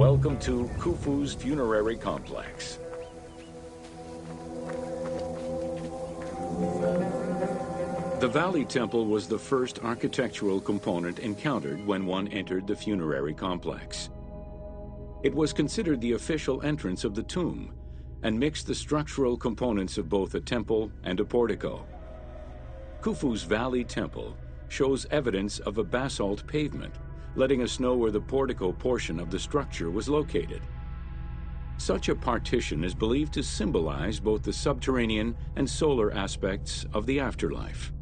Welcome to Khufu's funerary complex. The Valley Temple was the first architectural component encountered when one entered the funerary complex. It was considered the official entrance of the tomb and mixed the structural components of both a temple and a portico. Khufu's Valley Temple shows evidence of a basalt pavement, letting us know where the portico portion of the structure was located. Such a partition is believed to symbolize both the subterranean and solar aspects of the afterlife.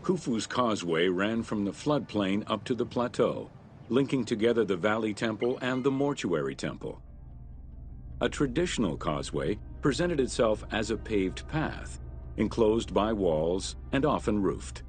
Khufu's causeway ran from the floodplain up to the plateau, linking together the Valley Temple and the Mortuary Temple. A traditional causeway presented itself as a paved path, enclosed by walls and often roofed.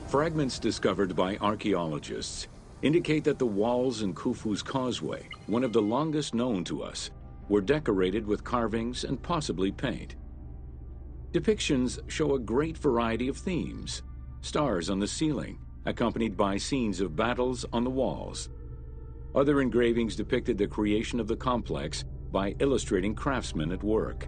Fragments discovered by archaeologists indicate that the walls in Khufu's causeway, one of the longest known to us, were decorated with carvings and possibly paint. Depictions show a great variety of themes: stars on the ceiling, accompanied by scenes of battles on the walls. Other engravings depicted the creation of the complex by illustrating craftsmen at work.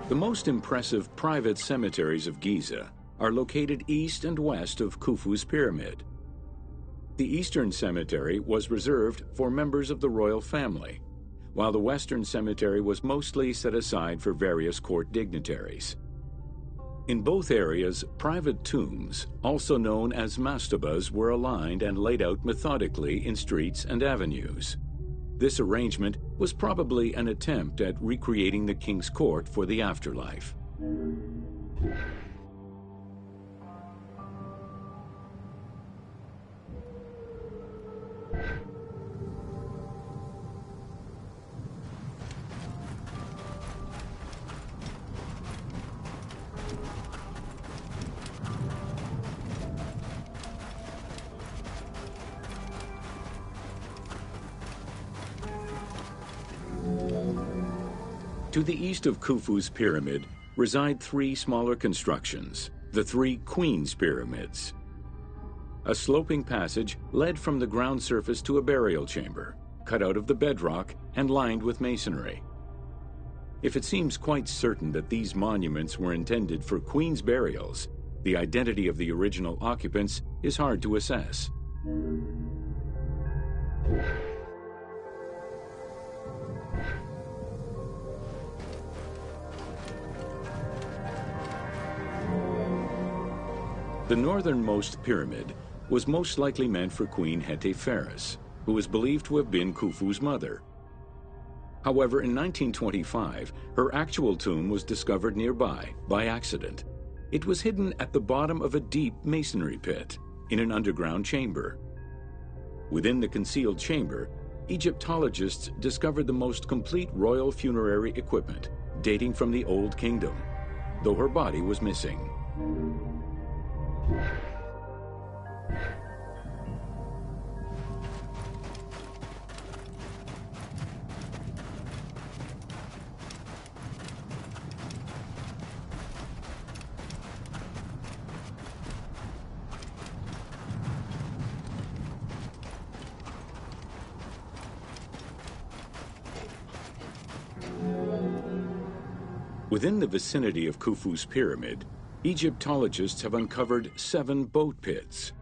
The most impressive private cemeteries of Giza are located east and west of Khufu's pyramid. The Eastern Cemetery was reserved for members of the royal family, while the Western Cemetery was mostly set aside for various court dignitaries. In both areas, private tombs, also known as mastabas, were aligned and laid out methodically in streets and avenues. This arrangement was probably an attempt at recreating the king's court for the afterlife. To the east of Khufu's pyramid reside three smaller constructions, the three Queen's Pyramids. A sloping passage led from the ground surface to a burial chamber, cut out of the bedrock and lined with masonry. If it seems quite certain that these monuments were intended for queen's burials, the identity of the original occupants is hard to assess. The northernmost pyramid was most likely meant for Queen Hetepheres, who is believed to have been Khufu's mother. However, in 1925, her actual tomb was discovered nearby by accident. It was hidden at the bottom of a deep masonry pit in an underground chamber. Within the concealed chamber, Egyptologists discovered the most complete royal funerary equipment, dating from the Old Kingdom, though her body was missing. Within the vicinity of Khufu's pyramid, Egyptologists have uncovered 7 boat pits.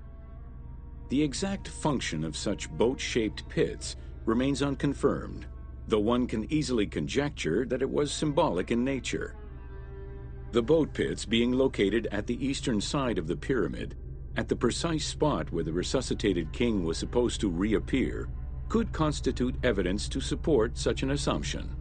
The exact function of such boat-shaped pits remains unconfirmed, though one can easily conjecture that it was symbolic in nature. The boat pits being located at the eastern side of the pyramid, at the precise spot where the resuscitated king was supposed to reappear, could constitute evidence to support such an assumption.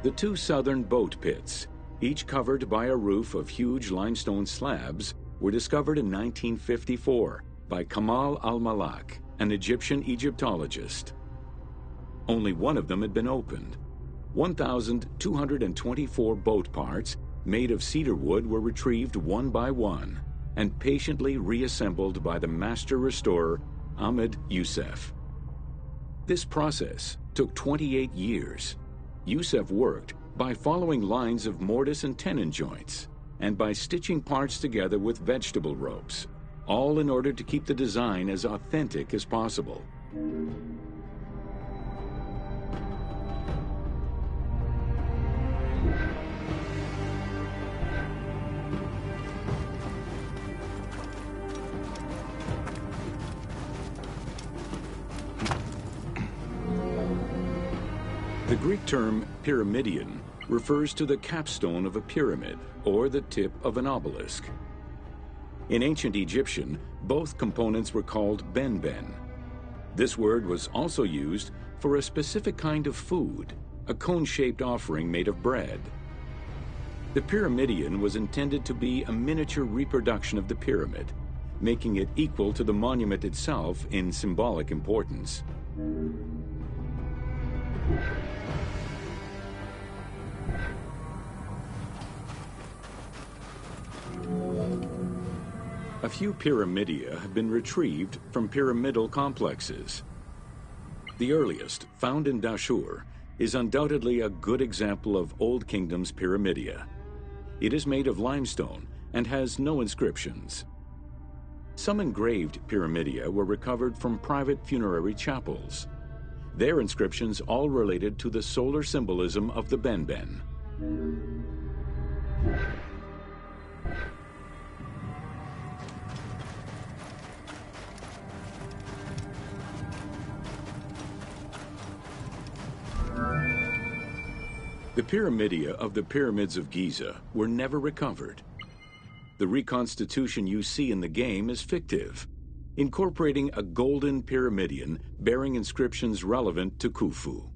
The 2 southern boat pits, each covered by a roof of huge limestone slabs, were discovered in 1954 by Kamal al-Malak, an Egyptian Egyptologist. Only one of them had been opened. 1,224 boat parts made of cedar wood were retrieved one by one and patiently reassembled by the master restorer Ahmed Youssef. This process took 28 years. Youssef worked by following lines of mortise and tenon joints and by stitching parts together with vegetable ropes, all in order to keep the design as authentic as possible. The Greek term pyramidion refers to the capstone of a pyramid or the tip of an obelisk. In ancient Egyptian, both components were called benben. This word was also used for a specific kind of food, a cone-shaped offering made of bread. The pyramidion was intended to be a miniature reproduction of the pyramid, making it equal to the monument itself in symbolic importance. A few pyramidia have been retrieved from pyramidal complexes. The earliest, found in Dashur, is undoubtedly a good example of Old Kingdom's pyramidia. It is made of limestone and has no inscriptions. Some engraved pyramidia were recovered from private funerary chapels. Their inscriptions all related to the solar symbolism of the benben. The pyramidia of the pyramids of Giza were never recovered. The reconstitution you see in the game is fictive, incorporating a golden pyramidion bearing inscriptions relevant to Khufu.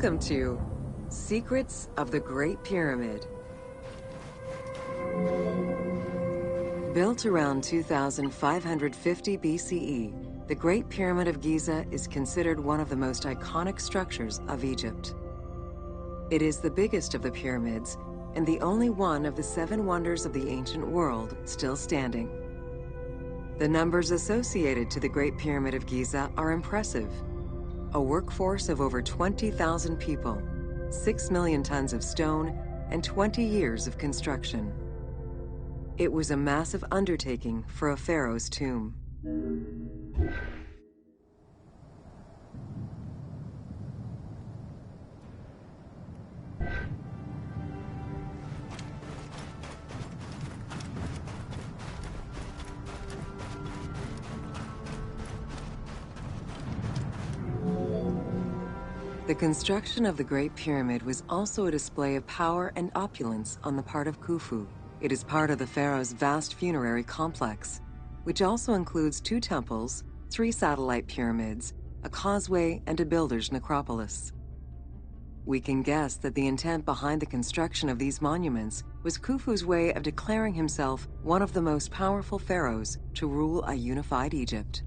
Welcome to Secrets of the Great Pyramid. Built around 2550 BCE, the Great Pyramid of Giza is considered one of the most iconic structures of Egypt. It is the biggest of the pyramids and the only one of the 7 wonders of the ancient world still standing. The numbers associated to the Great Pyramid of Giza are impressive. A workforce of over 20,000 people, 6 million tons of stone, and 20 years of construction. It was a massive undertaking for a pharaoh's tomb. The construction of the Great Pyramid was also a display of power and opulence on the part of Khufu. It is part of the pharaoh's vast funerary complex, which also includes 2 temples, 3 satellite pyramids, a causeway, and a builder's necropolis. We can guess that the intent behind the construction of these monuments was Khufu's way of declaring himself one of the most powerful pharaohs to rule a unified Egypt.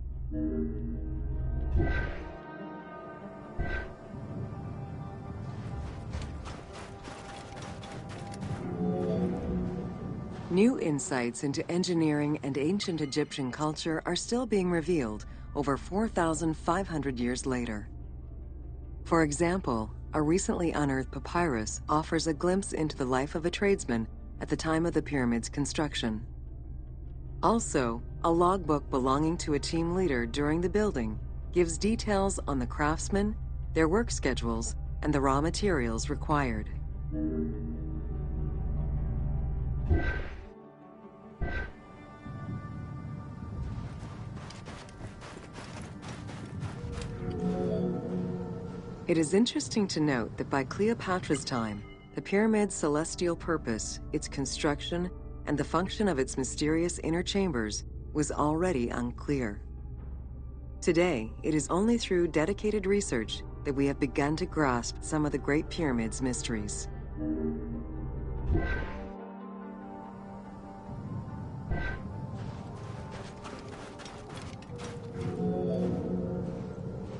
New insights into engineering and ancient Egyptian culture are still being revealed over 4,500 years later. For example, a recently unearthed papyrus offers a glimpse into the life of a tradesman at the time of the pyramid's construction. Also, a logbook belonging to a team leader during the building gives details on the craftsmen, their work schedules, and the raw materials required. It is interesting to note that by Cleopatra's time, the pyramid's celestial purpose, its construction, and the function of its mysterious inner chambers was already unclear. Today, it is only through dedicated research that we have begun to grasp some of the Great Pyramid's mysteries.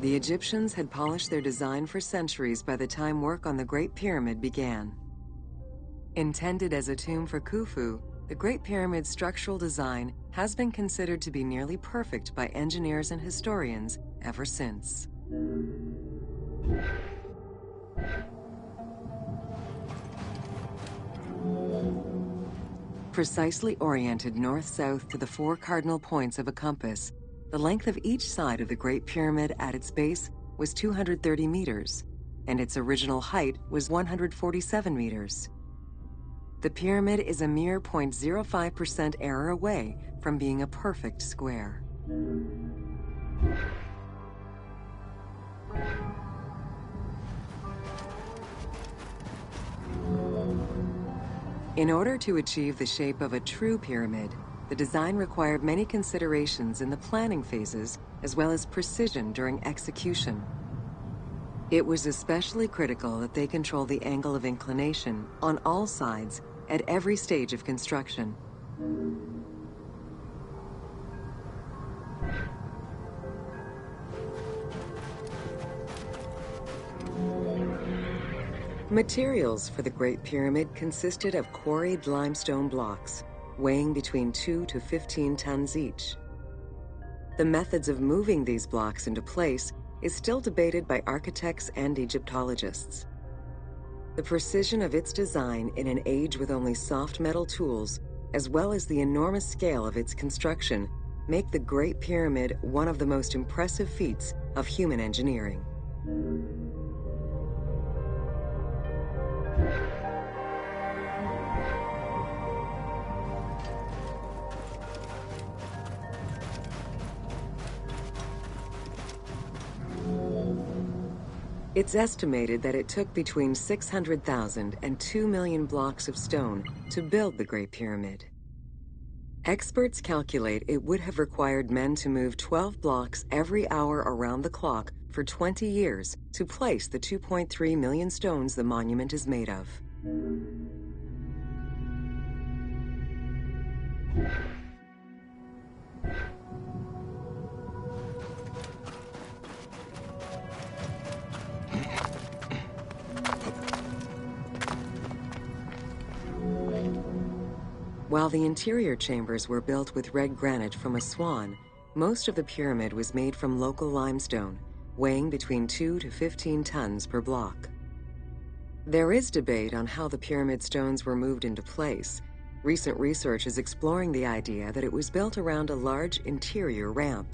The Egyptians had polished their design for centuries by the time work on the Great Pyramid began. Intended as a tomb for Khufu, the Great Pyramid's structural design has been considered to be nearly perfect by engineers and historians ever since. Precisely oriented north-south to the 4 cardinal points of a compass, the length of each side of the Great Pyramid at its base was 230 meters, and its original height was 147 meters. The pyramid is a mere 0.05% error away from being a perfect square. In order to achieve the shape of a true pyramid, the design required many considerations in the planning phases as well as precision during execution. It was especially critical that they control the angle of inclination on all sides at every stage of construction. Materials for the Great Pyramid consisted of quarried limestone blocks, weighing between 2 to 15 tons each. The methods of moving these blocks into place is still debated by architects and Egyptologists. The precision of its design in an age with only soft metal tools, as well as the enormous scale of its construction, make the Great Pyramid one of the most impressive feats of human engineering. It's estimated that it took between 600,000 and 2 million blocks of stone to build the Great Pyramid. Experts calculate it would have required men to move 12 blocks every hour around the clock for for 20 years to place the 2.3 million stones the monument is made of. While the interior chambers were built with red granite from Aswan, most of the pyramid was made from local limestone, weighing between 2 to 15 tons per block. There is debate on how the pyramid stones were moved into place. Recent research is exploring the idea that it was built around a large interior ramp.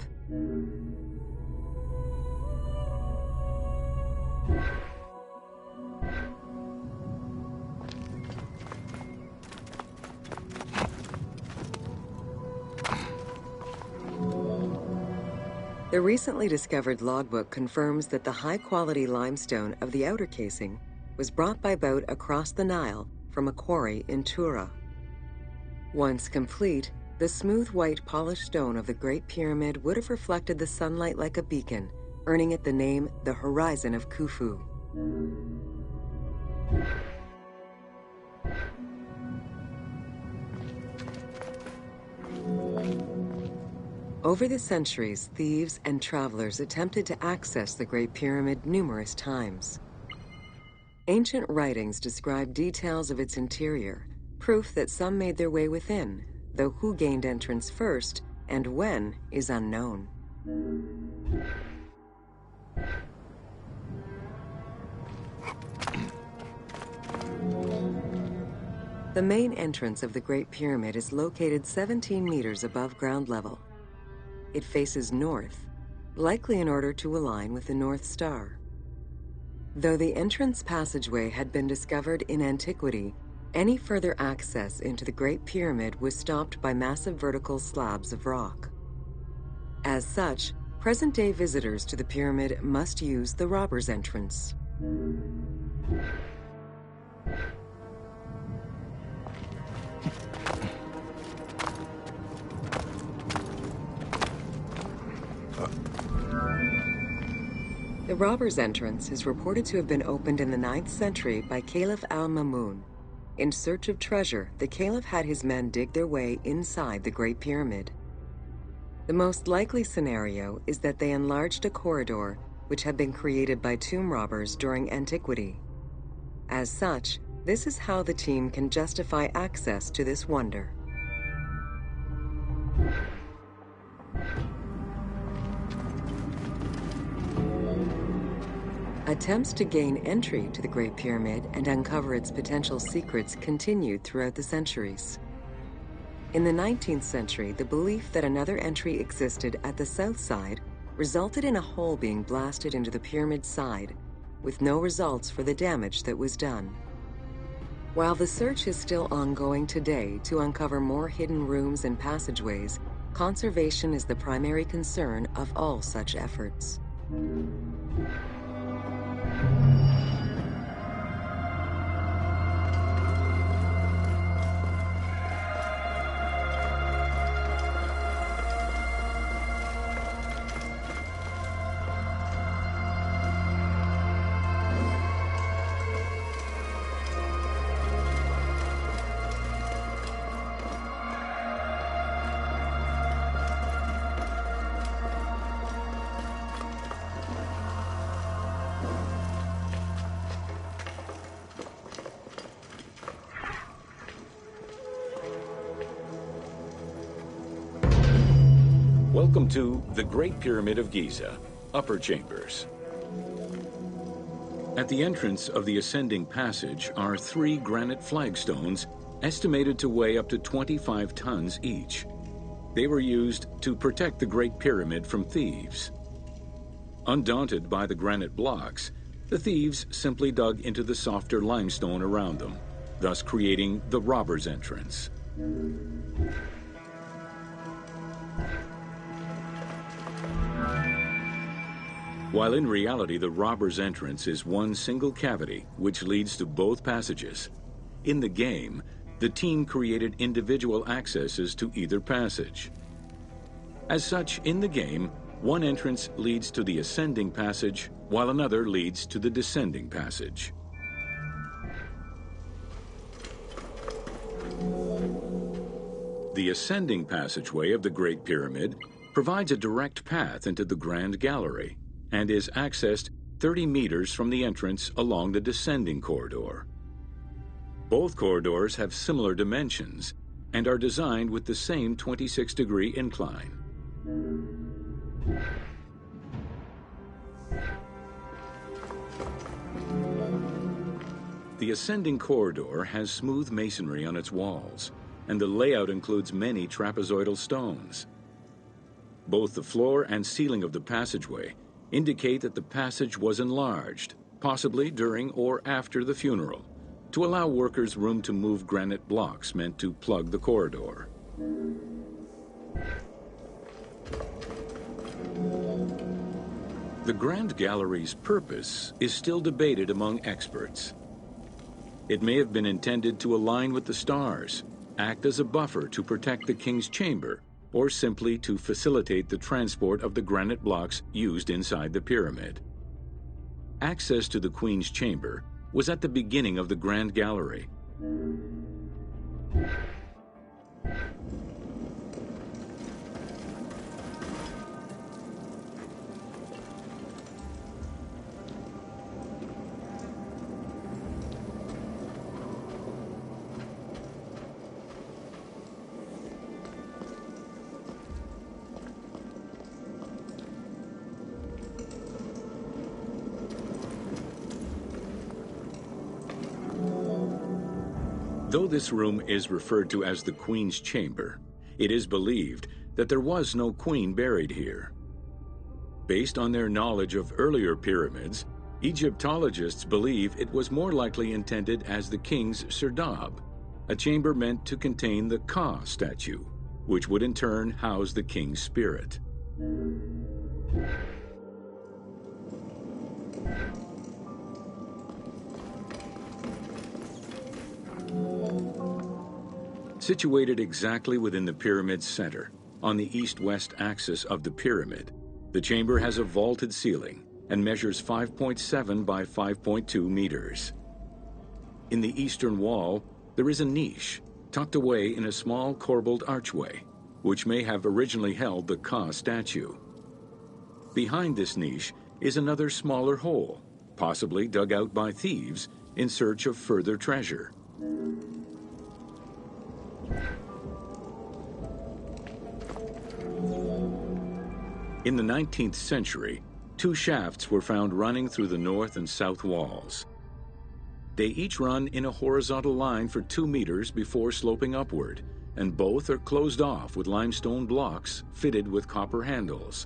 The recently discovered logbook confirms that the high-quality limestone of the outer casing was brought by boat across the Nile from a quarry in Tura. Once complete, the smooth white polished stone of the Great Pyramid would have reflected the sunlight like a beacon, earning it the name the Horizon of Khufu. Over the centuries, thieves and travelers attempted to access the Great Pyramid numerous times. Ancient writings describe details of its interior, proof that some made their way within, though who gained entrance first and when is unknown. The main entrance of the Great Pyramid is located 17 meters above ground level. It faces north, likely in order to align with the North Star. Though the entrance passageway had been discovered in antiquity, any further access into the Great Pyramid was stopped by massive vertical slabs of rock. As such, present-day visitors to the pyramid must use the robber's entrance. The robber's entrance is reported to have been opened in the 9th century by Caliph al-Mamun. In search of treasure, the Caliph had his men dig their way inside the Great Pyramid. The most likely scenario is that they enlarged a corridor which had been created by tomb robbers during antiquity. As such, this is how the team can justify access to this wonder. Attempts to gain entry to the Great Pyramid and uncover its potential secrets continued throughout the centuries. In the 19th century, the belief that another entry existed at the south side resulted in a hole being blasted into the pyramid's side, with no results for the damage that was done. While the search is still ongoing today to uncover more hidden rooms and passageways, conservation is the primary concern of all such efforts. Welcome to the Great Pyramid of Giza, Upper Chambers. At the entrance of the ascending passage are 3 granite flagstones estimated to weigh up to 25 tons each. They were used to protect the Great Pyramid from thieves. Undaunted by the granite blocks, the thieves simply dug into the softer limestone around them, thus creating the robber's entrance. While in reality the robber's entrance is one single cavity which leads to both passages, in the game, the team created individual accesses to either passage. As such, in the game, One entrance leads to the ascending passage, while another leads to the descending passage. The ascending passageway of the Great Pyramid provides a direct path into the Grand Gallery and is accessed 30 meters from the entrance along the descending corridor. Both corridors have similar dimensions and are designed with the same 26-degree incline. The ascending corridor has smooth masonry on its walls, and the layout includes many trapezoidal stones. Both the floor and ceiling of the passageway indicate that the passage was enlarged, possibly during or after the funeral, to allow workers room to move granite blocks meant to plug the corridor. The Grand Gallery's purpose is still debated among experts. It may have been intended to align with the stars, act as a buffer to protect the king's chamber, or simply to facilitate the transport of the granite blocks used inside the pyramid. Access to the queen's chamber was at the beginning of the Grand Gallery. Though this room is referred to as the Queen's Chamber, it is believed that there was no queen buried here. Based on their knowledge of earlier pyramids, Egyptologists believe it was more likely intended as the king's serdab, a chamber meant to contain the Ka statue, which would in turn house the king's spirit. Situated exactly within the pyramid's center, on the east-west axis of the pyramid, the chamber has a vaulted ceiling and measures 5.7 by 5.2 meters. In the eastern wall, there is a niche tucked away in a small corbelled archway, which may have originally held the Ka statue. Behind this niche is another smaller hole, possibly dug out by thieves in search of further treasure. In the 19th century, two shafts were found running through the north and south walls. They each run in a horizontal line for 2 meters before sloping upward, and both are closed off with limestone blocks fitted with copper handles.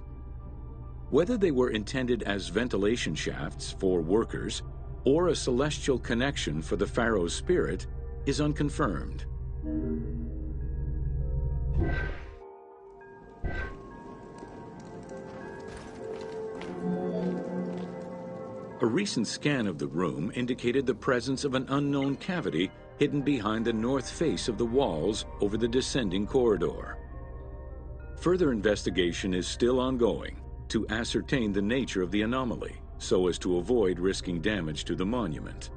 Whether they were intended as ventilation shafts for workers or a celestial connection for the pharaoh's spirit is unconfirmed. A recent scan of the room indicated the presence of an unknown cavity hidden behind the north face of the walls over the descending corridor. Further investigation is still ongoing to ascertain the nature of the anomaly so as to avoid risking damage to the monument.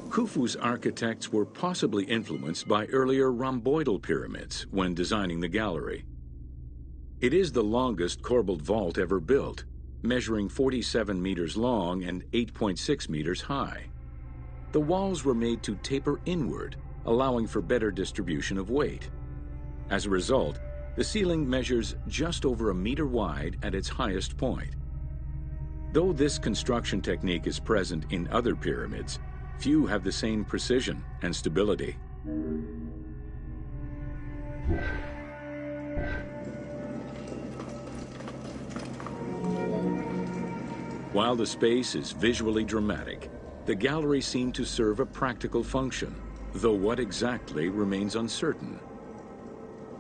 Khufu's architects were possibly influenced by earlier rhomboidal pyramids when designing the gallery. It is the longest corbelled vault ever built, measuring 47 meters long and 8.6 meters high. The walls were made to taper inward, allowing for better distribution of weight. As a result, the ceiling measures just over a meter wide at its highest point. Though this construction technique is present in other pyramids, few have the same precision and stability. While the space is visually dramatic, the gallery seemed to serve a practical function, though what exactly remains uncertain.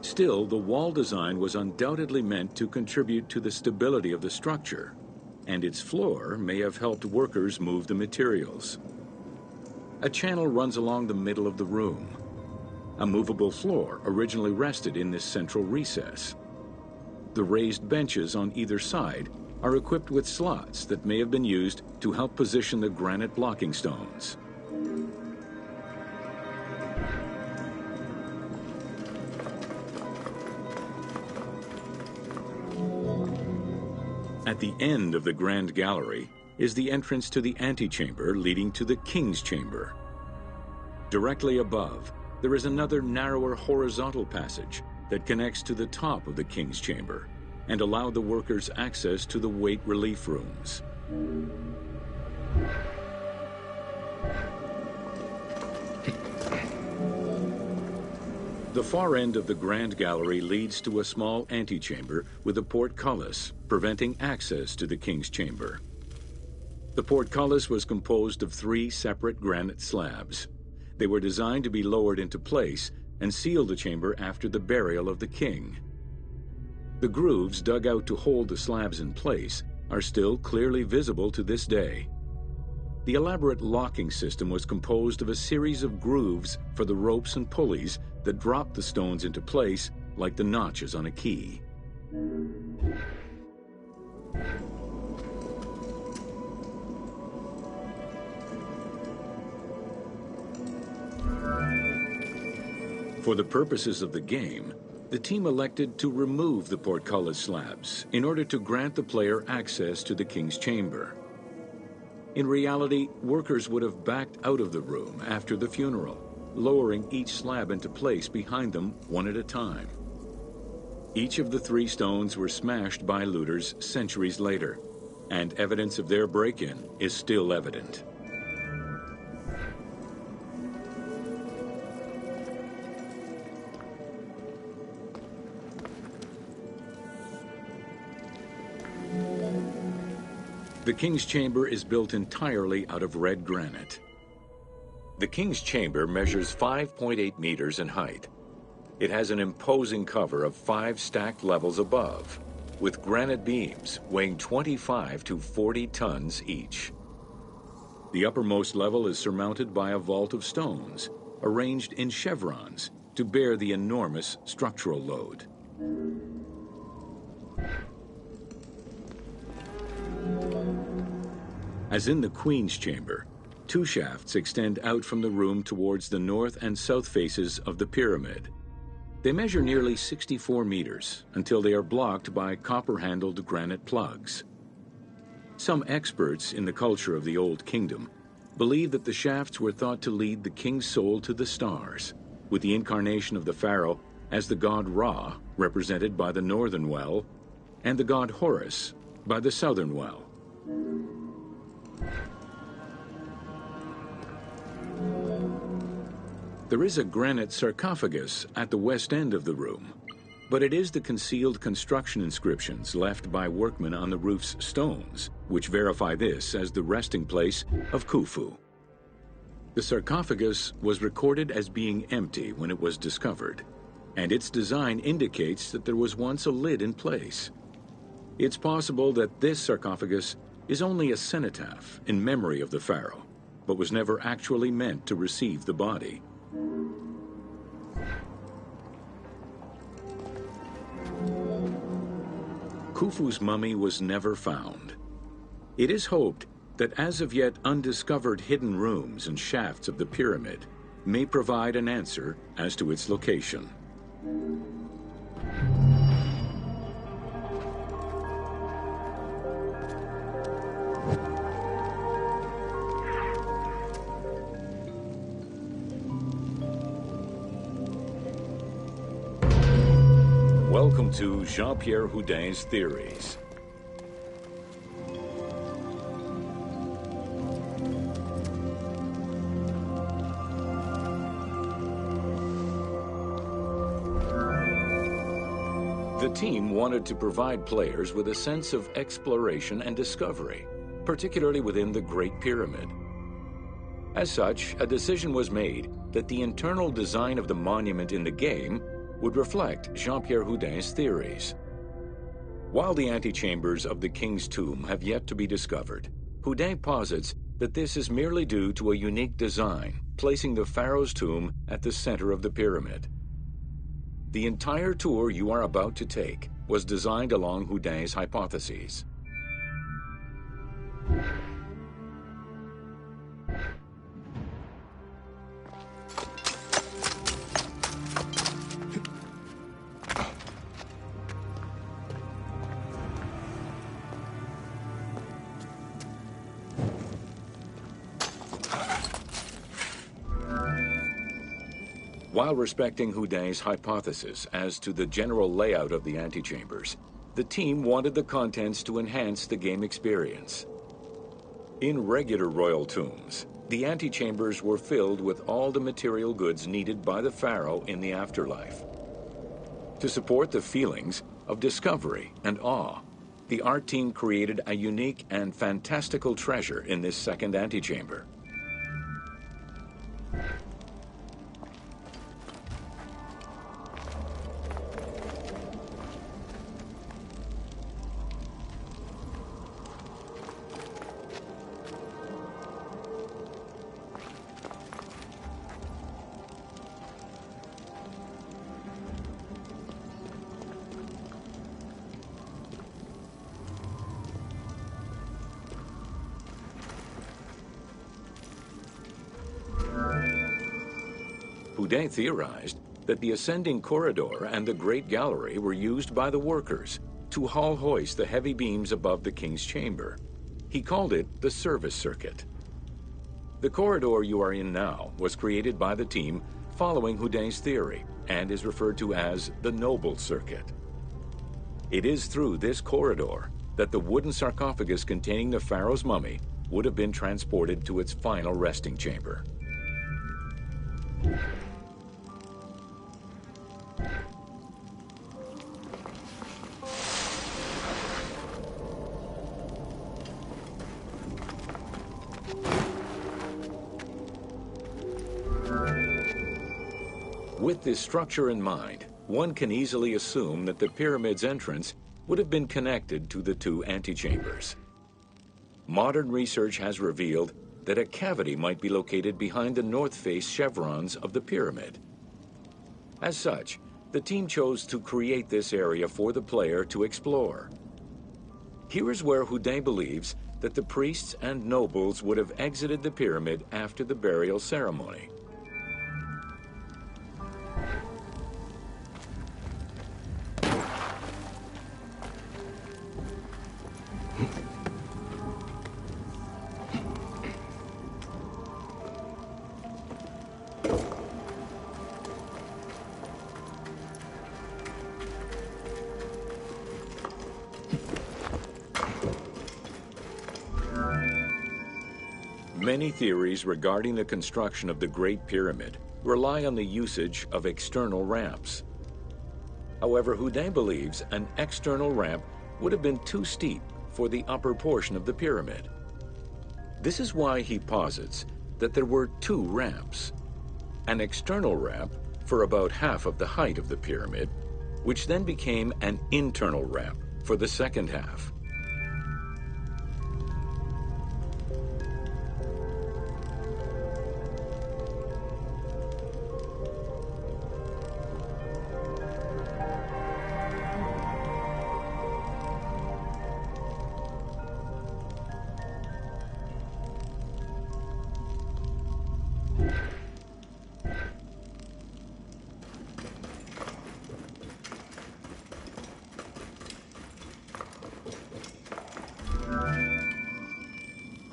Still, the wall design was undoubtedly meant to contribute to the stability of the structure, and its floor may have helped workers move the materials. A channel runs along the middle of the room. A movable floor originally rested in this central recess. The raised benches on either side are equipped with slots that may have been used to help position the granite blocking stones. At the end of the Grand Gallery is the entrance to the antechamber leading to the King's Chamber. Directly above, there is another narrower horizontal passage that connects to the top of the King's Chamber and allow the workers access to the weight relief rooms. The far end of the Grand Gallery leads to a small antechamber with a portcullis, preventing access to the King's Chamber. The portcullis was composed of 3 separate granite slabs. They were designed to be lowered into place and seal the chamber after the burial of the king. The grooves dug out to hold the slabs in place are still clearly visible to this day. The elaborate locking system was composed of a series of grooves for the ropes and pulleys that dropped the stones into place like the notches on a key. For the purposes of the game, the team elected to remove the portcullis slabs in order to grant the player access to the King's Chamber. In reality, workers would have backed out of the room after the funeral, lowering each slab into place behind them one at a time. Each of the 3 stones were smashed by looters centuries later, and evidence of their break-in is still evident. The King's Chamber is built entirely out of red granite. The King's Chamber measures 5.8 meters in height. It has an imposing cover of 5 stacked levels above, with granite beams weighing 25 to 40 tons each. The uppermost level is surmounted by a vault of stones, arranged in chevrons to bear the enormous structural load. As in the Queen's Chamber, 2 shafts extend out from the room towards the north and south faces of the pyramid. They measure nearly 64 meters until they are blocked by copper-handled granite plugs. Some experts in the culture of the Old Kingdom believe that the shafts were thought to lead the king's soul to the stars, with the incarnation of the pharaoh as the god Ra, represented by the northern well, and the god Horus by the southern well. There is a granite sarcophagus at the west end of the room, but it is the concealed construction inscriptions left by workmen on the roof's stones which verify this as the resting place of Khufu. The sarcophagus was recorded as being empty when it was discovered, and its design indicates that there was once a lid in place. It's possible that this sarcophagus is only a cenotaph in memory of the pharaoh, but was never actually meant to receive the body. Khufu's mummy was never found. It is hoped that as of yet undiscovered hidden rooms and shafts of the pyramid may provide an answer as to its location. Welcome to Jean-Pierre Houdin's Theories. The team wanted to provide players with a sense of exploration and discovery, particularly within the Great Pyramid. As such, a decision was made that the internal design of the monument in the game would reflect Jean-Pierre Houdin's theories. While the antechambers of the king's tomb have yet to be discovered, Houdin posits that this is merely due to a unique design, placing the pharaoh's tomb at the center of the pyramid. The entire tour you are about to take was designed along Houdin's hypotheses. While respecting Houdin's hypothesis as to the general layout of the antechambers, the team wanted the contents to enhance the game experience. In regular royal tombs, the antechambers were filled with all the material goods needed by the pharaoh in the afterlife. To support the feelings of discovery and awe, the art team created a unique and fantastical treasure in this second antechamber. Houdin theorized that the ascending corridor and the Great Gallery were used by the workers to haul hoist the heavy beams above the king's chamber. He called it the service circuit. The corridor you are in now was created by the team following Houdin's theory and is referred to as the noble circuit. It is through this corridor that the wooden sarcophagus containing the pharaoh's mummy would have been transported to its final resting chamber. With this structure in mind, one can easily assume that the pyramid's entrance would have been connected to the two antechambers. Modern research has revealed that a cavity might be located behind the north face chevrons of the pyramid. As such, the team chose to create this area for the player to explore. Here is where Houdin believes that the priests and nobles would have exited the pyramid after the burial ceremony. Many theories regarding the construction of the Great Pyramid rely on the usage of external ramps. However, Houdin believes an external ramp would have been too steep for the upper portion of the pyramid. This is why he posits that there were two ramps. An external ramp for about half of the height of the pyramid, which then became an internal ramp for the second half.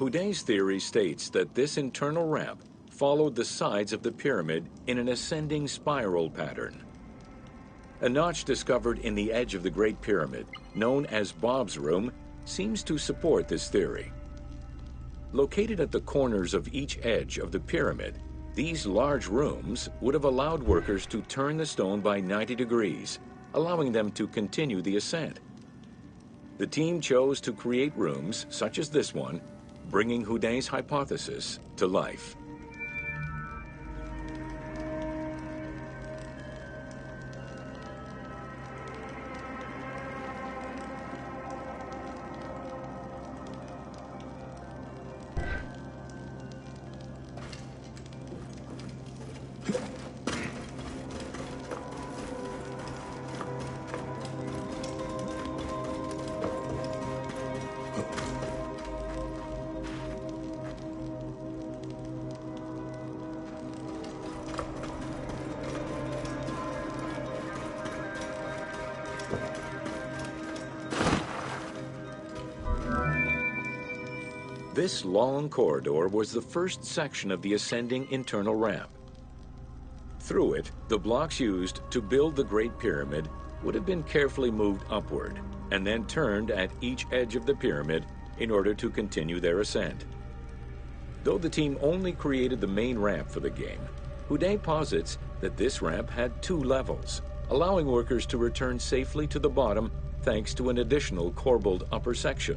Houdin's theory states that this internal ramp followed the sides of the pyramid in an ascending spiral pattern. A notch discovered in the edge of the Great Pyramid, known as Bob's Room, seems to support this theory. Located at the corners of each edge of the pyramid, these large rooms would have allowed workers to turn the stone by 90 degrees, allowing them to continue the ascent. the team chose to create rooms such as this one, bringing Houdin's hypothesis to life. This long corridor was the first section of the ascending internal ramp. Through it, the blocks used to build the Great Pyramid would have been carefully moved upward and then turned at each edge of the pyramid in order to continue their ascent. Though the team only created the main ramp for the game, Houdin posits that this ramp had 2 levels, allowing workers to return safely to the bottom thanks to an additional corbelled upper section.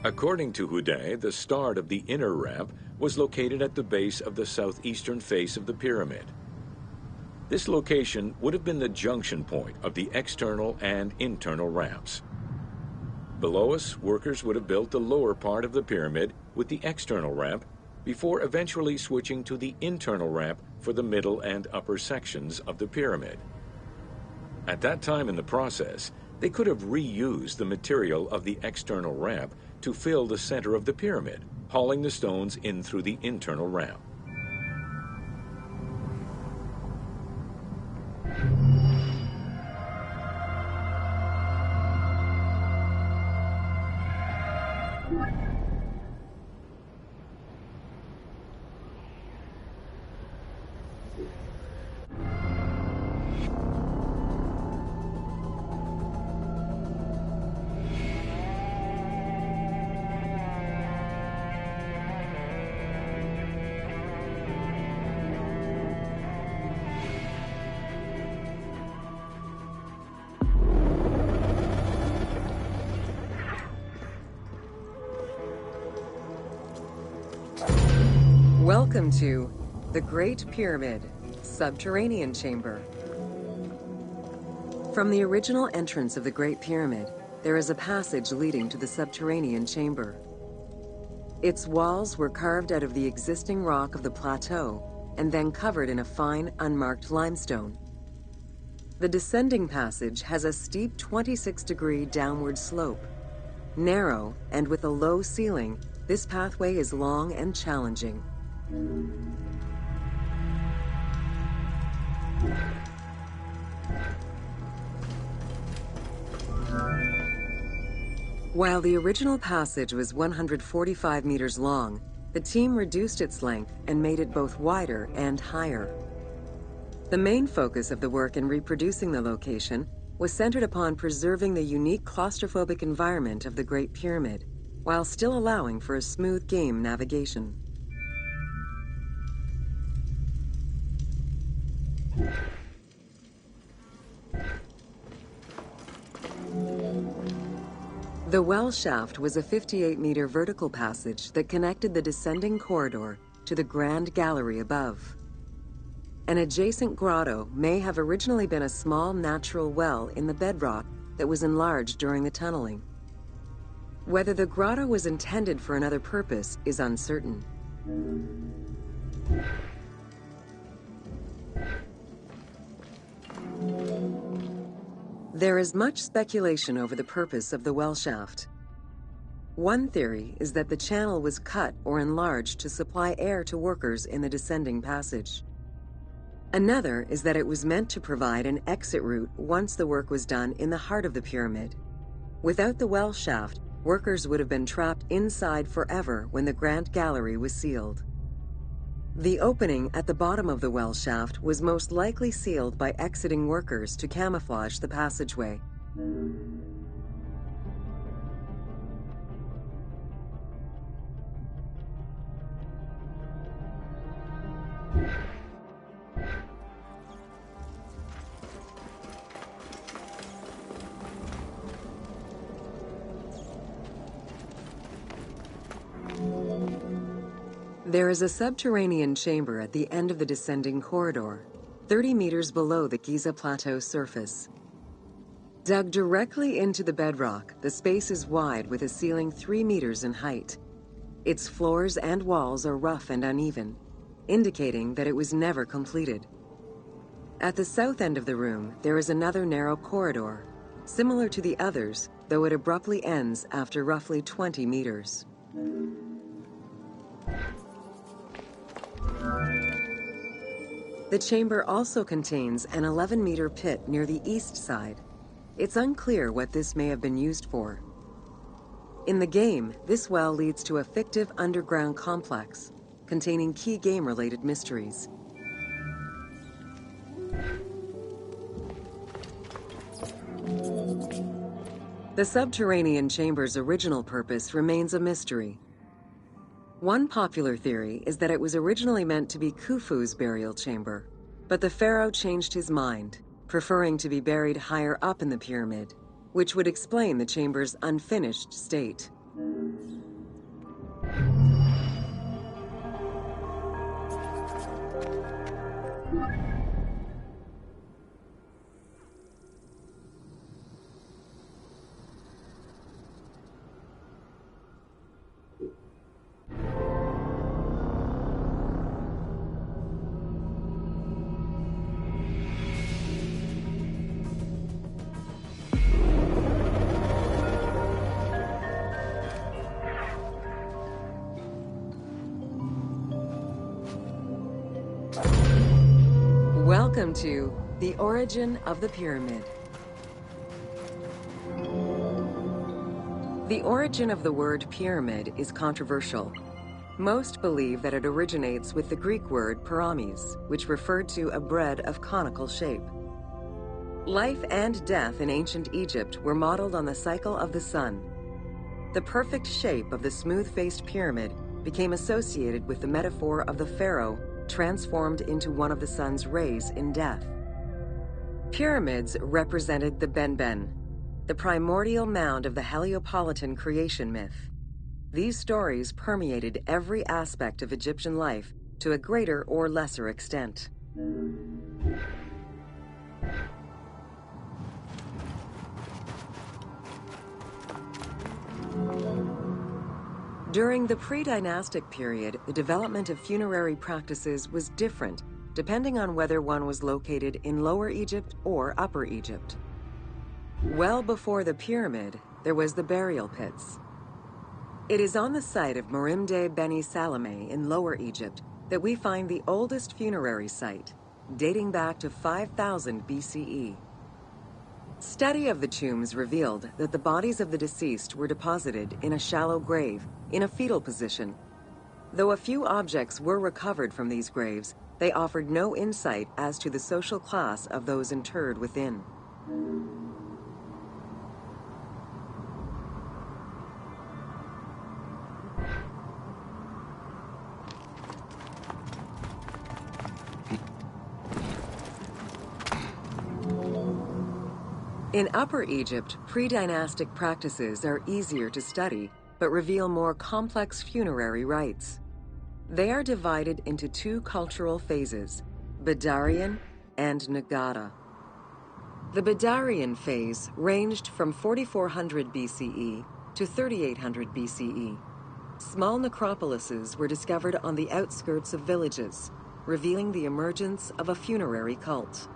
According to Houdin, the start of the inner ramp was located at the base of the southeastern face of the pyramid. This location would have been the junction point of the external and internal ramps. Below us, workers would have built the lower part of the pyramid with the external ramp before eventually switching to the internal ramp for the middle and upper sections of the pyramid. At that time in the process, they could have reused the material of the external ramp to fill the center of the pyramid, hauling the stones in through the internal ramp. Welcome to the Great Pyramid, Subterranean Chamber. From the original entrance of the Great Pyramid, there is a passage leading to the subterranean chamber. Its walls were carved out of the existing rock of the plateau and then covered in a fine, unmarked limestone. The descending passage has a steep 26-degree downward slope. Narrow and with a low ceiling, this pathway is long and challenging. While the original passage was 145 meters long, the team reduced its length and made it both wider and higher. The main focus of the work in reproducing the location was centered upon preserving the unique claustrophobic environment of the Great Pyramid, while still allowing for a smooth game navigation. The well shaft was a 58-meter vertical passage that connected the descending corridor to the grand gallery above. An adjacent grotto may have originally been a small natural well in the bedrock that was enlarged during the tunneling. Whether the grotto was intended for another purpose is uncertain. There is much speculation over the purpose of the well shaft. One theory is that the channel was cut or enlarged to supply air to workers in the descending passage. Another is that it was meant to provide an exit route once the work was done in the heart of the pyramid. Without the well shaft, workers would have been trapped inside forever when the Grand Gallery was sealed. The opening at the bottom of the well shaft was most likely sealed by exiting workers to camouflage the passageway. There is a subterranean chamber at the end of the descending corridor, 30 meters below the Giza Plateau's surface. Dug directly into the bedrock, the space is wide with a ceiling 3 meters in height. Its floors and walls are rough and uneven, indicating that it was never completed. At the south end of the room, there is another narrow corridor, similar to the others, though it abruptly ends after roughly 20 meters. The chamber also contains an 11-meter pit near the east side. It's unclear what this may have been used for. In the game, this well leads to a fictive underground complex containing key game-related mysteries. The subterranean chamber's original purpose remains a mystery. One popular theory is that it was originally meant to be Khufu's burial chamber, but the pharaoh changed his mind, preferring to be buried higher up in the pyramid, which would explain the chamber's unfinished state. Welcome to The Origin of the Pyramid. The origin of the word pyramid is controversial. Most believe that it originates with the Greek word pyramis, which referred to a bread of conical shape. Life and death in ancient Egypt were modeled on the cycle of the sun. The perfect shape of the smooth-faced pyramid became associated with the metaphor of the pharaoh transformed into one of the sun's rays in death. Pyramids represented the Benben, the primordial mound of the Heliopolitan creation myth. These stories permeated every aspect of Egyptian life to a greater or lesser extent. During the pre-dynastic period, the development of funerary practices was different, depending on whether one was located in Lower Egypt or Upper Egypt. Well before the pyramid, there was the burial pits. It is on the site of Merimde Beni Salome in Lower Egypt that we find the oldest funerary site, dating back to 5000 BCE. Study of the tombs revealed that the bodies of the deceased were deposited in a shallow grave, in a fetal position. Though a few objects were recovered from these graves, they offered no insight as to the social class of those interred within. In Upper Egypt, pre-dynastic practices are easier to study, but reveal more complex funerary rites. They are divided into two cultural phases, Badarian and Nagada. The Badarian phase ranged from 4400 BCE to 3800 BCE. Small necropolises were discovered on the outskirts of villages, revealing the emergence of a funerary cult.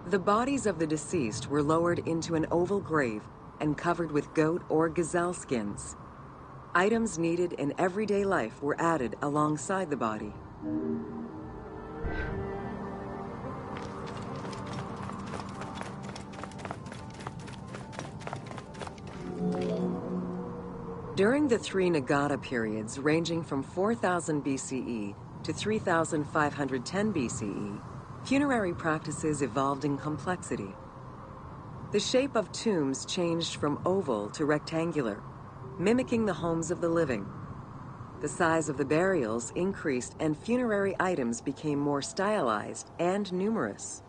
The bodies of the deceased were lowered into an oval grave and covered with goat or gazelle skins. Items needed in everyday life were added alongside the body. During the three Nagata periods ranging from 4000 BCE to 3510 BCE, funerary practices evolved in complexity. The shape of tombs changed from oval to rectangular, mimicking the homes of the living. The size of the burials increased and funerary items became more stylized and numerous.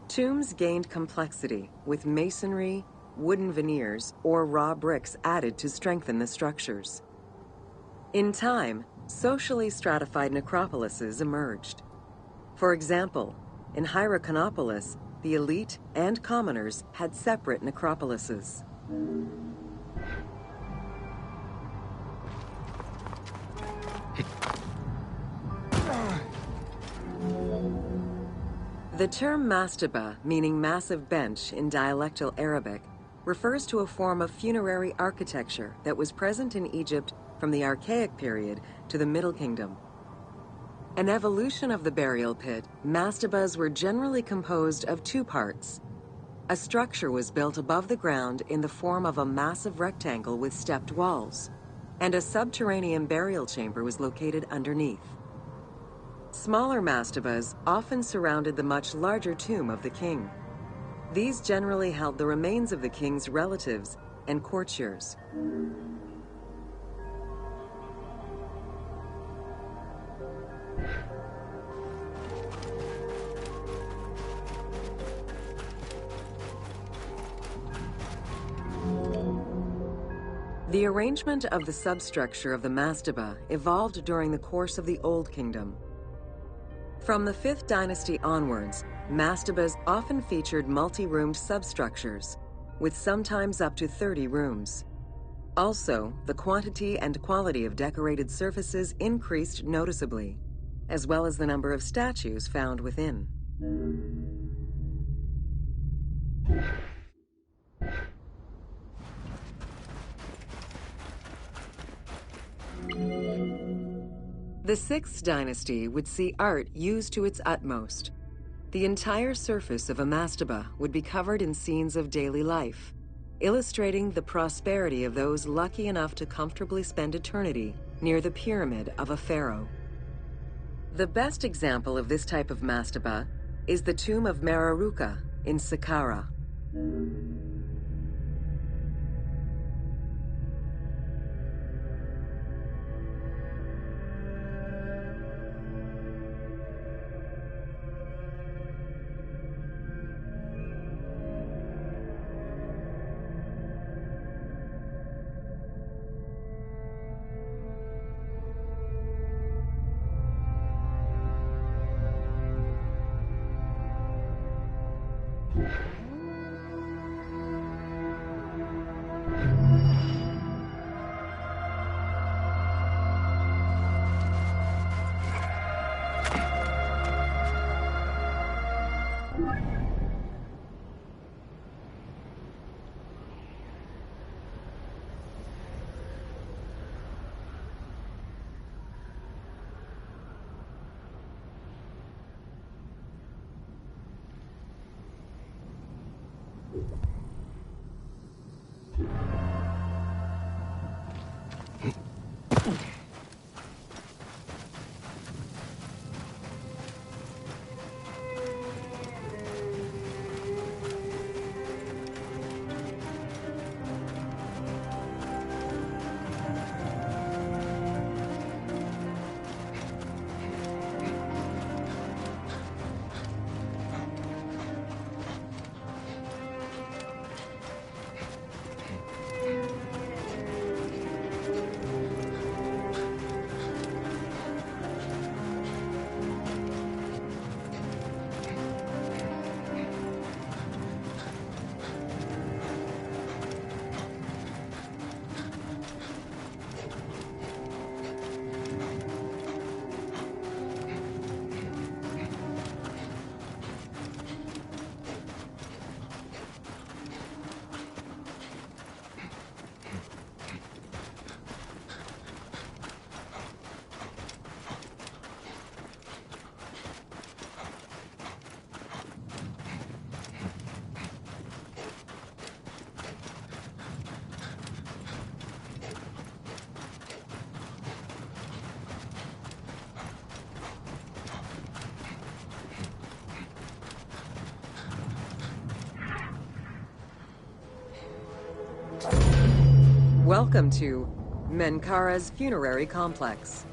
Tombs gained complexity with masonry, wooden veneers, or raw bricks added to strengthen the structures. In time, socially stratified necropolises emerged. For example, in Hyrcanopolis, the elite and commoners had separate necropolises. The term mastaba, meaning massive bench in dialectal Arabic, refers to a form of funerary architecture that was present in Egypt from the Archaic period to the Middle Kingdom. An evolution of the burial pit, mastabas were generally composed of two parts. A structure was built above the ground in the form of a massive rectangle with stepped walls, and a subterranean burial chamber was located underneath. Smaller mastabas often surrounded the much larger tomb of the king. These generally held the remains of the king's relatives and courtiers. The arrangement of the substructure of the mastaba evolved during the course of the Old Kingdom. From the 5th dynasty onwards, mastabas often featured multi-roomed substructures, with sometimes up to 30 rooms. Also, the quantity and quality of decorated surfaces increased noticeably, as well as the number of statues found within. The 6th dynasty would see art used to its utmost. The entire surface of a mastaba would be covered in scenes of daily life, illustrating the prosperity of those lucky enough to comfortably spend eternity near the pyramid of a pharaoh. The best example of this type of mastaba is the tomb of Mereruka in Saqqara. Welcome to Menkaura's funerary complex.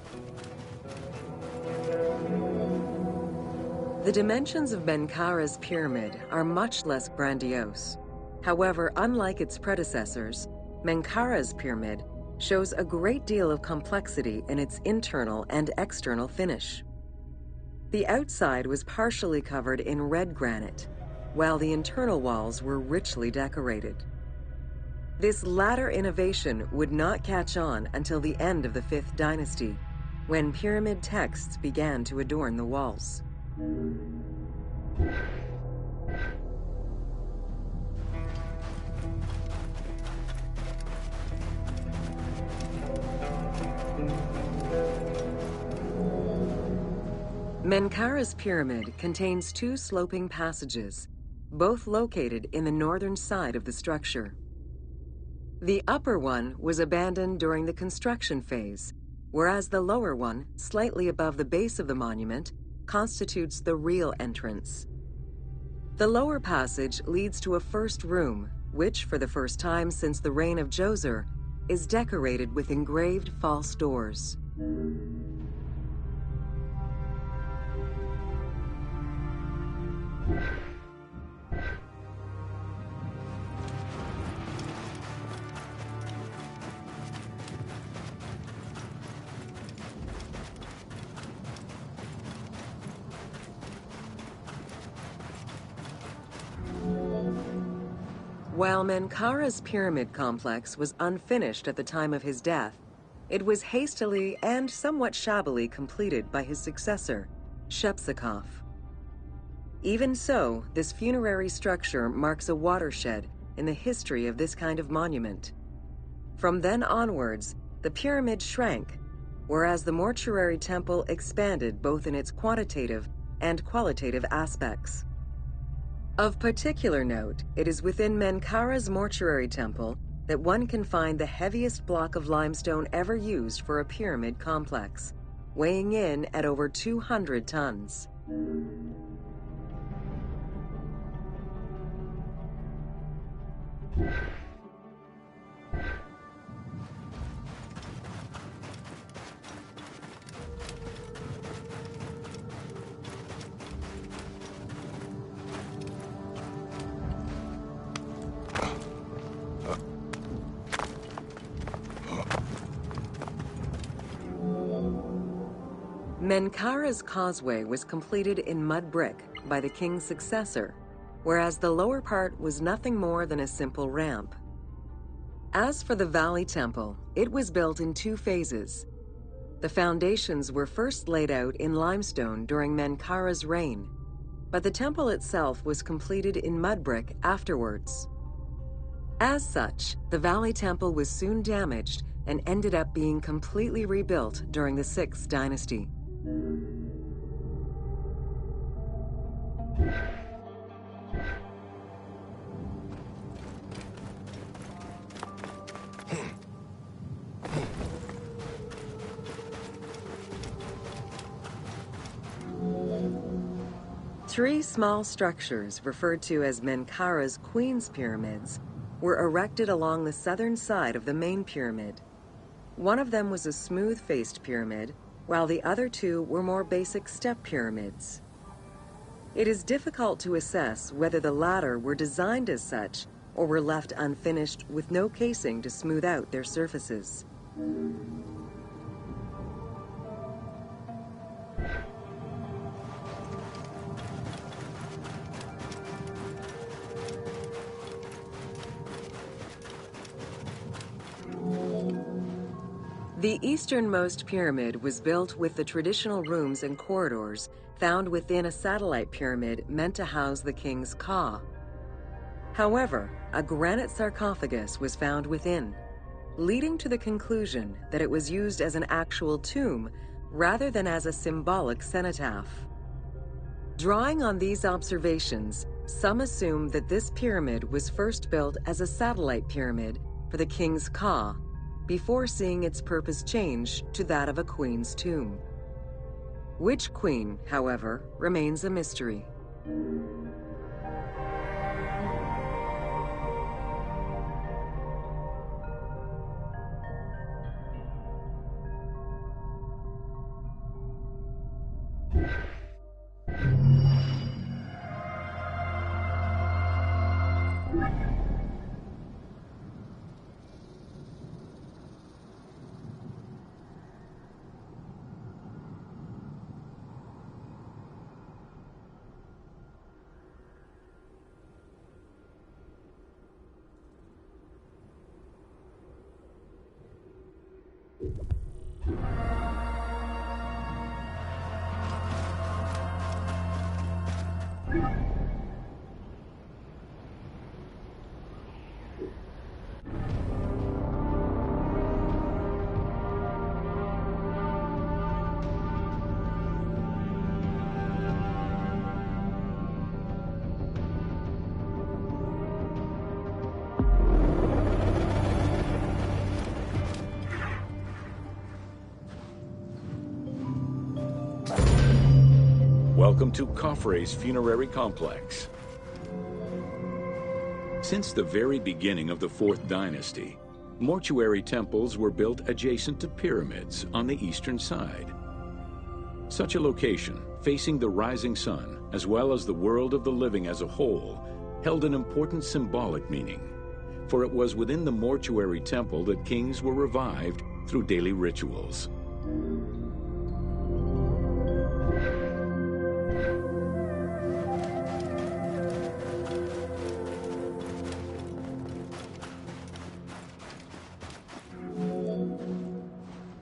The dimensions of Menkaura's pyramid are much less grandiose. However, unlike its predecessors, Menkaura's pyramid shows a great deal of complexity in its internal and external finish. The outside was partially covered in red granite, while the internal walls were richly decorated. This latter innovation would not catch on until the end of the 5th dynasty, when pyramid texts began to adorn the walls. Menkaura's pyramid contains 2 sloping passages, both located in the northern side of the structure. The upper one was abandoned during the construction phase, whereas the lower one, slightly above the base of the monument, constitutes the real entrance. The lower passage leads to a first room, which, for the first time since the reign of Djoser, is decorated with engraved false doors. While Menkaura's pyramid complex was unfinished at the time of his death, it was hastily and somewhat shabbily completed by his successor, Shepseskaf. Even so, this funerary structure marks a watershed in the history of this kind of monument. From then onwards, the pyramid shrank, whereas the mortuary temple expanded both in its quantitative and qualitative aspects. Of particular note, it is within Menkaura's mortuary temple that one can find the heaviest block of limestone ever used for a pyramid complex, weighing in at over 200 tons. Menkaura's causeway was completed in mud brick by the king's successor, whereas the lower part was nothing more than a simple ramp. As for the Valley Temple, it was built in 2 phases. The foundations were first laid out in limestone during Menkaura's reign, but the temple itself was completed in mud brick afterwards. As such, the Valley Temple was soon damaged and ended up being completely rebuilt during the 6th dynasty. Three small structures, referred to as Menkaura's Queen's Pyramids, were erected along the southern side of the main pyramid. One of them was a smooth-faced pyramid, while the other 2 were more basic step pyramids. It is difficult to assess whether the latter were designed as such or were left unfinished with no casing to smooth out their surfaces. The easternmost pyramid was built with the traditional rooms and corridors found within a satellite pyramid meant to house the king's ka. However, a granite sarcophagus was found within, leading to the conclusion that it was used as an actual tomb rather than as a symbolic cenotaph. Drawing on these observations, some assume that this pyramid was first built as a satellite pyramid for the king's ka, before seeing its purpose change to that of a queen's tomb. Which queen, however, remains a mystery. Welcome to Khafre's funerary complex. Since the very beginning of the 4th dynasty, mortuary temples were built adjacent to pyramids on the eastern side. Such a location, facing the rising sun, as well as the world of the living as a whole, held an important symbolic meaning, for it was within the mortuary temple that kings were revived through daily rituals.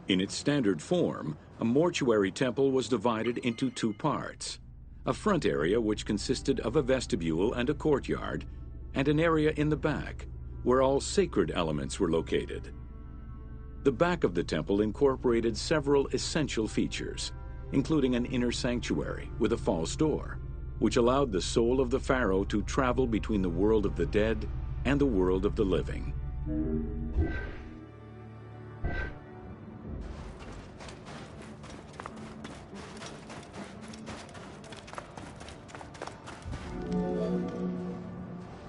In its standard form, a mortuary temple was divided into 2 parts: a front area which consisted of a vestibule and a courtyard, and an area in the back, where all sacred elements were located. The back of the temple incorporated several essential features, including an inner sanctuary with a false door, which allowed the soul of the pharaoh to travel between the world of the dead and the world of the living.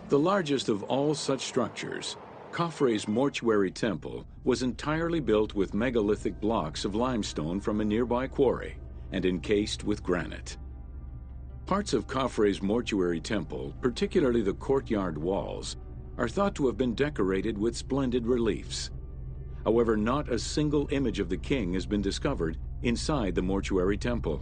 The largest of all such structures, Khafre's mortuary temple was entirely built with megalithic blocks of limestone from a nearby quarry and encased with granite. Parts of Khafre's mortuary temple, particularly the courtyard walls, are thought to have been decorated with splendid reliefs. However, not a single image of the king has been discovered inside the mortuary temple.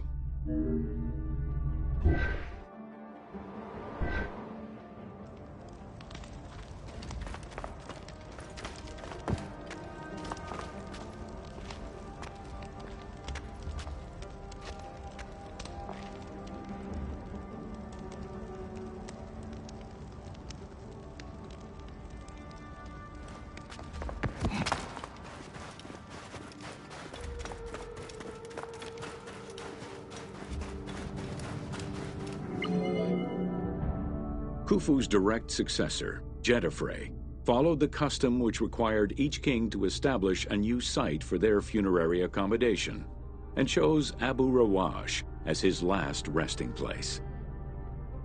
Khufu's direct successor, Djedefre, followed the custom which required each king to establish a new site for their funerary accommodation, and chose Abu Rawash as his last resting place.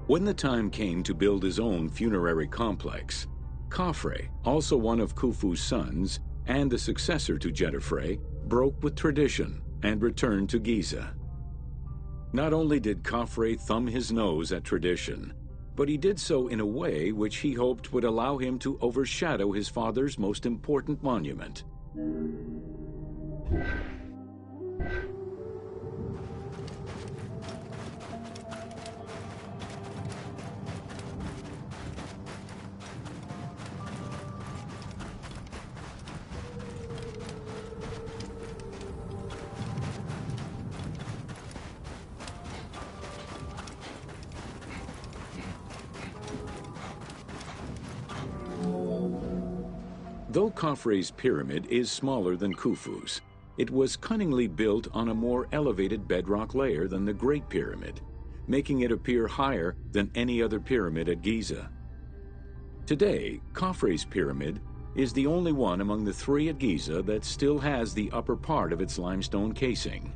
When the time came to build his own funerary complex, Khafre, also one of Khufu's sons and the successor to Djedefre, broke with tradition and returned to Giza. Not only did Khafre thumb his nose at tradition, but he did so in a way which he hoped would allow him to overshadow his father's most important monument. Though Khafre's pyramid is smaller than Khufu's, it was cunningly built on a more elevated bedrock layer than the Great Pyramid, making it appear higher than any other pyramid at Giza. Today, Khafre's pyramid is the only one among the 3 at Giza that still has the upper part of its limestone casing.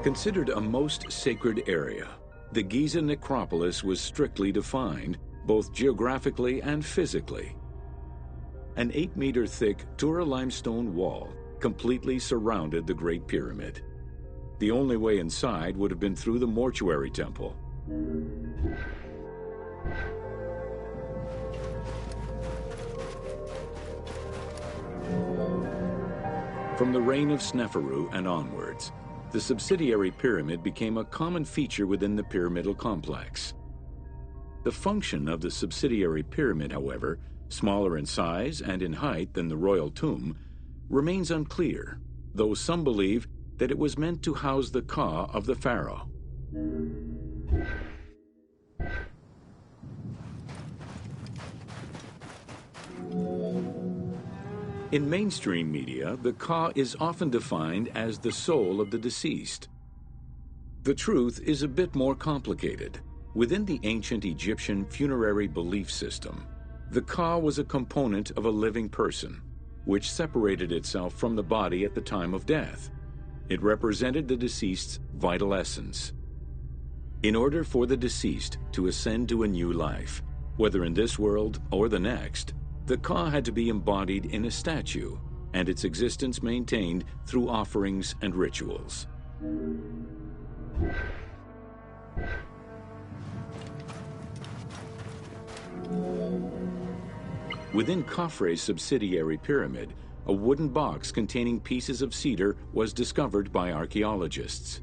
Considered a most sacred area, the Giza necropolis was strictly defined, both geographically and physically. An 8-meter-thick Tura limestone wall completely surrounded the Great Pyramid. The only way inside would have been through the mortuary temple. From the reign of Sneferu and onwards, the subsidiary pyramid became a common feature within the pyramidal complex. The function of the subsidiary pyramid, however, smaller in size and in height than the royal tomb, remains unclear, though some believe that it was meant to house the ka of the pharaoh. In mainstream media, the ka is often defined as the soul of the deceased. The truth is a bit more complicated. Within the ancient Egyptian funerary belief system, the ka was a component of a living person, which separated itself from the body at the time of death. It represented the deceased's vital essence. In order for the deceased to ascend to a new life, whether in this world or the next, the ka had to be embodied in a statue, and its existence maintained through offerings and rituals. Within Khafre's subsidiary pyramid, a wooden box containing pieces of cedar was discovered by archaeologists.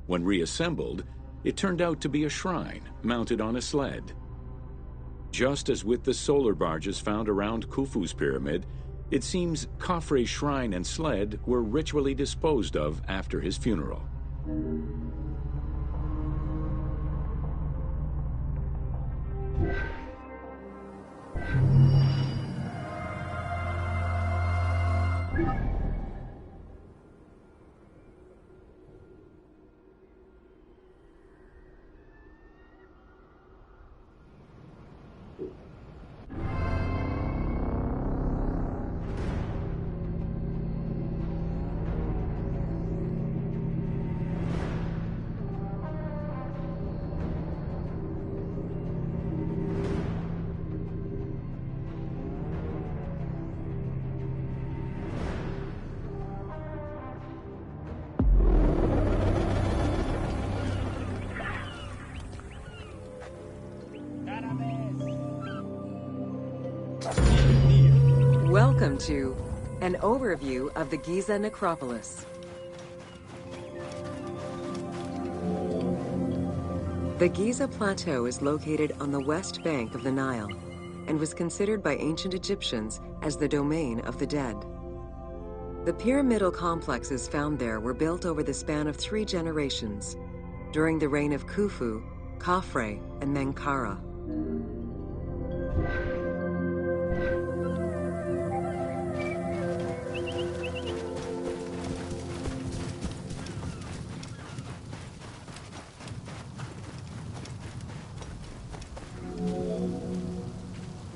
When reassembled, it turned out to be a shrine mounted on a sled. Just as with the solar barges found around Khufu's pyramid, it seems Khafre's shrine and sled were ritually disposed of after his funeral. Welcome to an overview of the Giza necropolis. The Giza Plateau is located on the west bank of the Nile and was considered by ancient Egyptians as the domain of the dead. The pyramidal complexes found there were built over the span of 3 generations, during the reign of Khufu, Khafre, and Menkaure.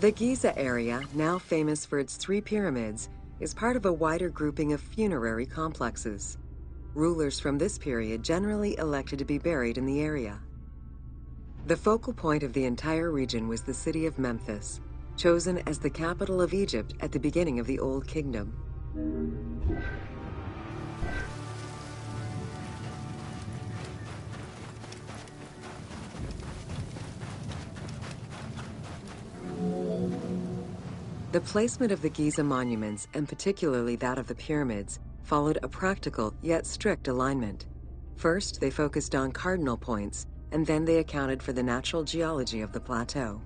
The Giza area, now famous for its 3 pyramids, is part of a wider grouping of funerary complexes. Rulers from this period generally elected to be buried in the area. The focal point of the entire region was the city of Memphis, chosen as the capital of Egypt at the beginning of the Old Kingdom. The placement of the Giza monuments, and particularly that of the pyramids, followed a practical yet strict alignment. First, they focused on cardinal points, and then they accounted for the natural geology of the plateau.